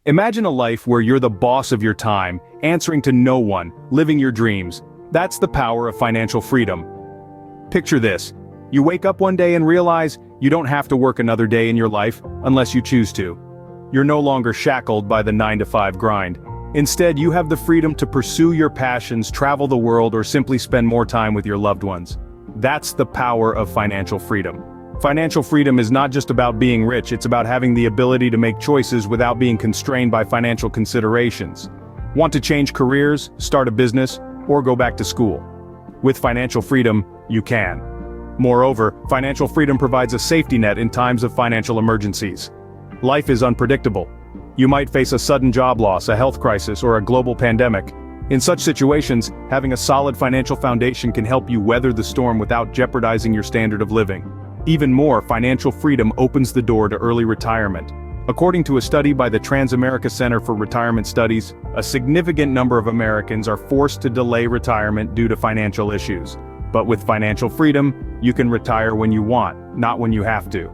Imagine a life where you're the boss of your time, answering to no one, living your dreams. That's the power of financial freedom. Picture this. You wake up one day and realize you don't have to work another day in your life unless you choose to. You're no longer shackled by the 9-to-5 grind. Instead, you have the freedom to pursue your passions, travel the world, or simply spend more time with your loved ones. That's the power of financial freedom. Financial freedom is not just about being rich, it's about having the ability to make choices without being constrained by financial considerations. Want to change careers, start a business, or go back to school? With financial freedom, you can. Moreover, financial freedom provides a safety net in times of financial emergencies. Life is unpredictable. You might face a sudden job loss, a health crisis, or a global pandemic. In such situations, having a solid financial foundation can help you weather the storm without jeopardizing your standard of living. Even more, financial freedom opens the door to early retirement. According to a study by the Trans-America Center for Retirement Studies, a significant number of Americans are forced to delay retirement due to financial issues. But with financial freedom, you can retire when you want, not when you have to.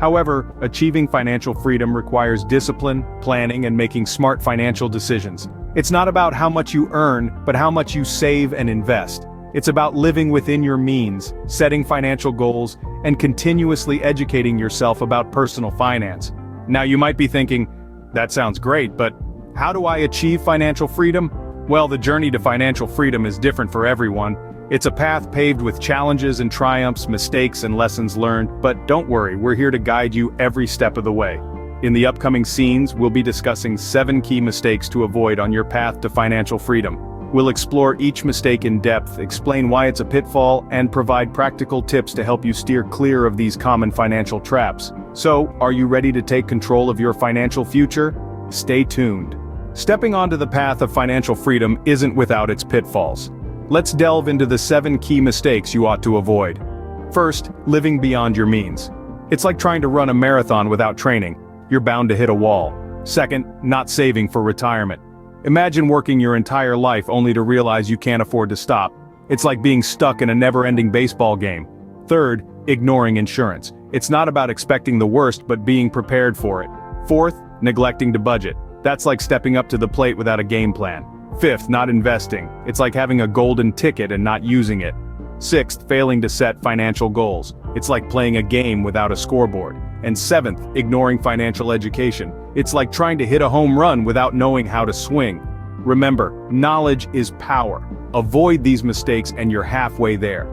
However, achieving financial freedom requires discipline, planning, and making smart financial decisions. It's not about how much you earn, but how much you save and invest. It's about living within your means, setting financial goals, and continuously educating yourself about personal finance. Now you might be thinking, that sounds great, but how do I achieve financial freedom? Well, the journey to financial freedom is different for everyone. It's a path paved with challenges and triumphs, mistakes and lessons learned, but don't worry, we're here to guide you every step of the way. In the upcoming scenes, we'll be discussing 7 key mistakes to avoid on your path to financial freedom. We'll explore each mistake in depth, explain why it's a pitfall, and provide practical tips to help you steer clear of these common financial traps. So, are you ready to take control of your financial future? Stay tuned. Stepping onto the path of financial freedom isn't without its pitfalls. Let's delve into the 7 key mistakes you ought to avoid. First, living beyond your means. It's like trying to run a marathon without training. You're bound to hit a wall. Second, not saving for retirement. Imagine working your entire life only to realize you can't afford to stop. It's like being stuck in a never-ending baseball game. Third, ignoring insurance. It's not about expecting the worst but being prepared for it. Fourth, neglecting to budget. That's like stepping up to the plate without a game plan. Fifth, not investing. It's like having a golden ticket and not using it. Sixth, failing to set financial goals. It's like playing a game without a scoreboard. And seventh, ignoring financial education. It's like trying to hit a home run without knowing how to swing. Remember, knowledge is power. Avoid these mistakes and you're halfway there.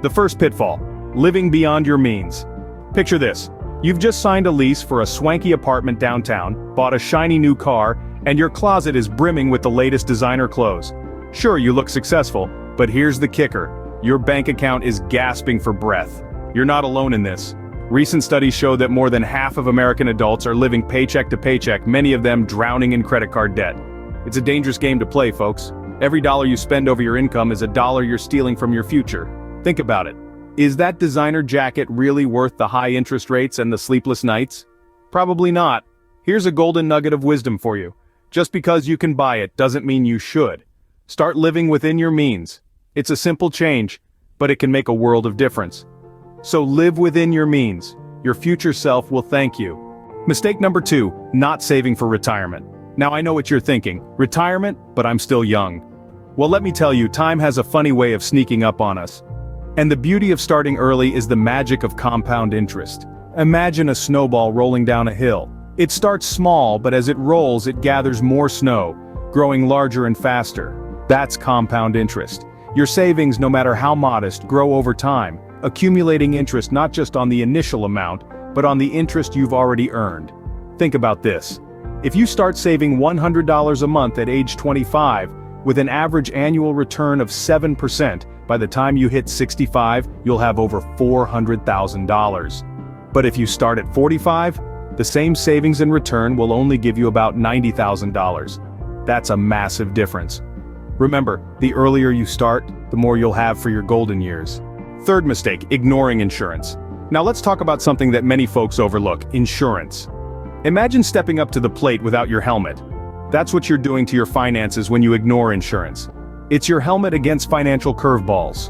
The first pitfall, living beyond your means. Picture this. You've just signed a lease for a swanky apartment downtown, bought a shiny new car, and your closet is brimming with the latest designer clothes. Sure, you look successful, but here's the kicker. Your bank account is gasping for breath. You're not alone in this. Recent studies show that more than half of American adults are living paycheck to paycheck, many of them drowning in credit card debt. It's a dangerous game to play, folks. Every dollar you spend over your income is a dollar you're stealing from your future. Think about it. Is that designer jacket really worth the high interest rates and the sleepless nights? Probably not. Here's a golden nugget of wisdom for you. Just because you can buy it doesn't mean you should. Start living within your means. It's a simple change, but it can make a world of difference. So live within your means. Your future self will thank you. Mistake number 2, not saving for retirement. Now I know what you're thinking, retirement, but I'm still young. Well, let me tell you, time has a funny way of sneaking up on us. And the beauty of starting early is the magic of compound interest. Imagine a snowball rolling down a hill. It starts small, but as it rolls, it gathers more snow, growing larger and faster. That's compound interest. Your savings, no matter how modest, grow over time, accumulating interest not just on the initial amount, but on the interest you've already earned. Think about this. If you start saving $100 a month at age 25, with an average annual return of 7%, by the time you hit 65, you'll have over $400,000. But if you start at 45, the same savings and return will only give you about $90,000. That's a massive difference. Remember, the earlier you start, the more you'll have for your golden years. Third mistake, ignoring insurance. Now let's talk about something that many folks overlook, insurance. Imagine stepping up to the plate without your helmet. That's what you're doing to your finances when you ignore insurance. It's your helmet against financial curveballs.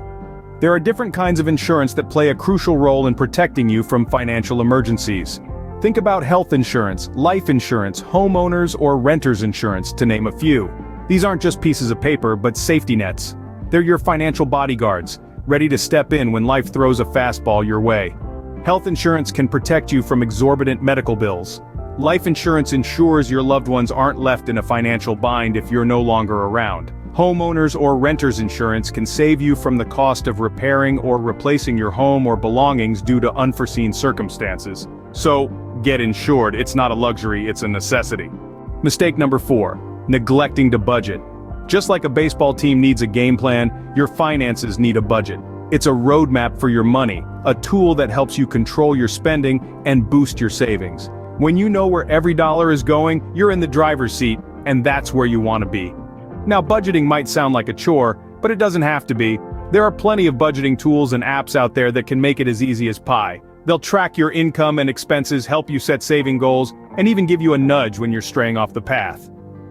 There are different kinds of insurance that play a crucial role in protecting you from financial emergencies. Think about health insurance, life insurance, homeowners or renters insurance, to name a few. These aren't just pieces of paper, but safety nets. They're your financial bodyguards, ready to step in when life throws a fastball your way. Health insurance can protect you from exorbitant medical bills. Life insurance ensures your loved ones aren't left in a financial bind if you're no longer around. Homeowners or renters insurance can save you from the cost of repairing or replacing your home or belongings due to unforeseen circumstances. So, get insured. It's not a luxury, it's a necessity. Mistake number 4, neglecting to budget. Just like a baseball team needs a game plan, your finances need a budget. It's a roadmap for your money, a tool that helps you control your spending and boost your savings. When you know where every dollar is going, you're in the driver's seat, and that's where you want to be. Now, budgeting might sound like a chore, but it doesn't have to be. There are plenty of budgeting tools and apps out there that can make it as easy as pie. They'll track your income and expenses, help you set saving goals, and even give you a nudge when you're straying off the path.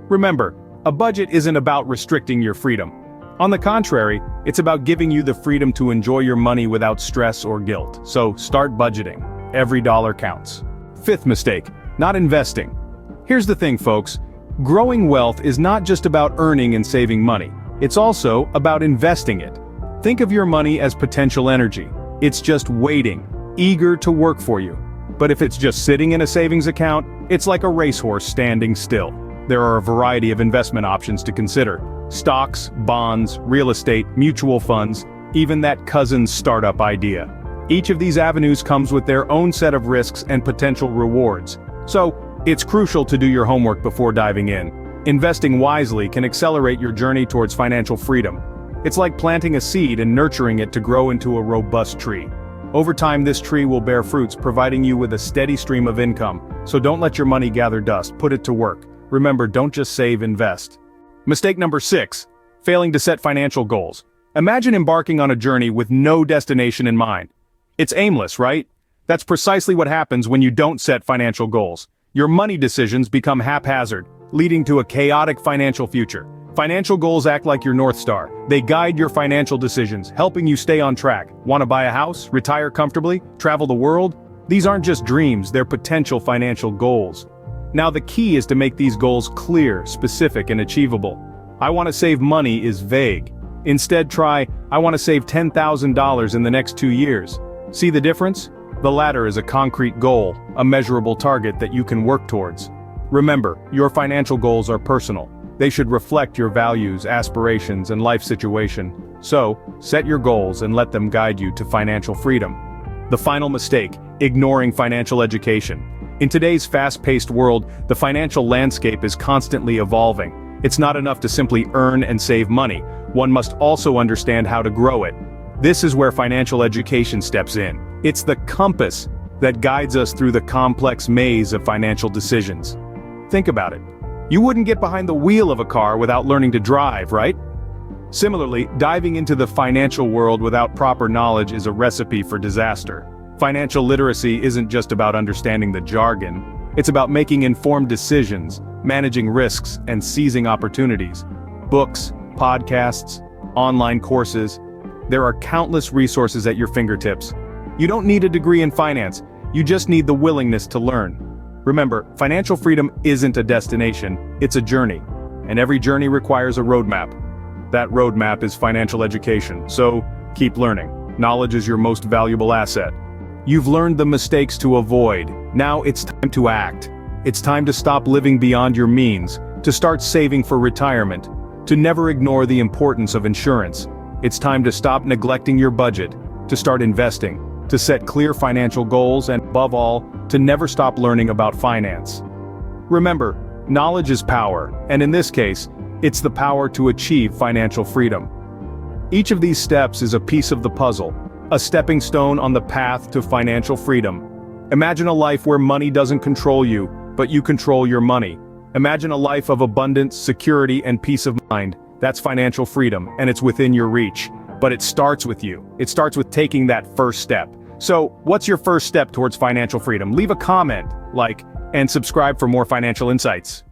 Remember, a budget isn't about restricting your freedom. On the contrary, it's about giving you the freedom to enjoy your money without stress or guilt. So start budgeting. Every dollar counts. 5th mistake, not investing. Here's the thing, folks. Growing wealth is not just about earning and saving money. It's also about investing it. Think of your money as potential energy. It's just waiting, eager to work for you. But if it's just sitting in a savings account, it's like a racehorse standing still. There are a variety of investment options to consider. Stocks, bonds, real estate, mutual funds, even that cousin's startup idea. Each of these avenues comes with their own set of risks and potential rewards. So, it's crucial to do your homework before diving in. Investing wisely can accelerate your journey towards financial freedom. It's like planting a seed and nurturing it to grow into a robust tree. Over time, this tree will bear fruits, providing you with a steady stream of income. So don't let your money gather dust, put it to work. Remember, don't just save, invest. Mistake number 6, failing to set financial goals. Imagine embarking on a journey with no destination in mind. It's aimless, right? That's precisely what happens when you don't set financial goals. Your money decisions become haphazard, leading to a chaotic financial future. Financial goals act like your North Star. They guide your financial decisions, helping you stay on track. Want to buy a house, retire comfortably, travel the world? These aren't just dreams, they're potential financial goals. Now the key is to make these goals clear, specific, and achievable. I want to save money is vague. Instead try, I want to save $10,000 in the next 2 years. See the difference? The latter is a concrete goal, a measurable target that you can work towards. Remember, your financial goals are personal. They should reflect your values, aspirations, and life situation. So, set your goals and let them guide you to financial freedom. The final mistake, ignoring financial education. In today's fast-paced world, the financial landscape is constantly evolving. It's not enough to simply earn and save money. One must also understand how to grow it. This is where financial education steps in. It's the compass that guides us through the complex maze of financial decisions. Think about it. You wouldn't get behind the wheel of a car without learning to drive, right? Similarly, diving into the financial world without proper knowledge is a recipe for disaster. Financial literacy isn't just about understanding the jargon. It's about making informed decisions, managing risks, and seizing opportunities. Books, podcasts, online courses. There are countless resources at your fingertips. You don't need a degree in finance, you just need the willingness to learn. Remember, financial freedom isn't a destination, it's a journey. And every journey requires a roadmap. That roadmap is financial education, so keep learning. Knowledge is your most valuable asset. You've learned the mistakes to avoid. Now it's time to act. It's time to stop living beyond your means, to start saving for retirement, to never ignore the importance of insurance. It's time to stop neglecting your budget, to start investing, to set clear financial goals, and above all, to never stop learning about finance. Remember, knowledge is power, and in this case, it's the power to achieve financial freedom. Each of these steps is a piece of the puzzle, a stepping stone on the path to financial freedom. Imagine a life where money doesn't control you, but you control your money. Imagine a life of abundance, security, and peace of mind. That's financial freedom, and it's within your reach. But it starts with you. It starts with taking that first step. So, what's your first step towards financial freedom? Leave a comment, like, and subscribe for more financial insights.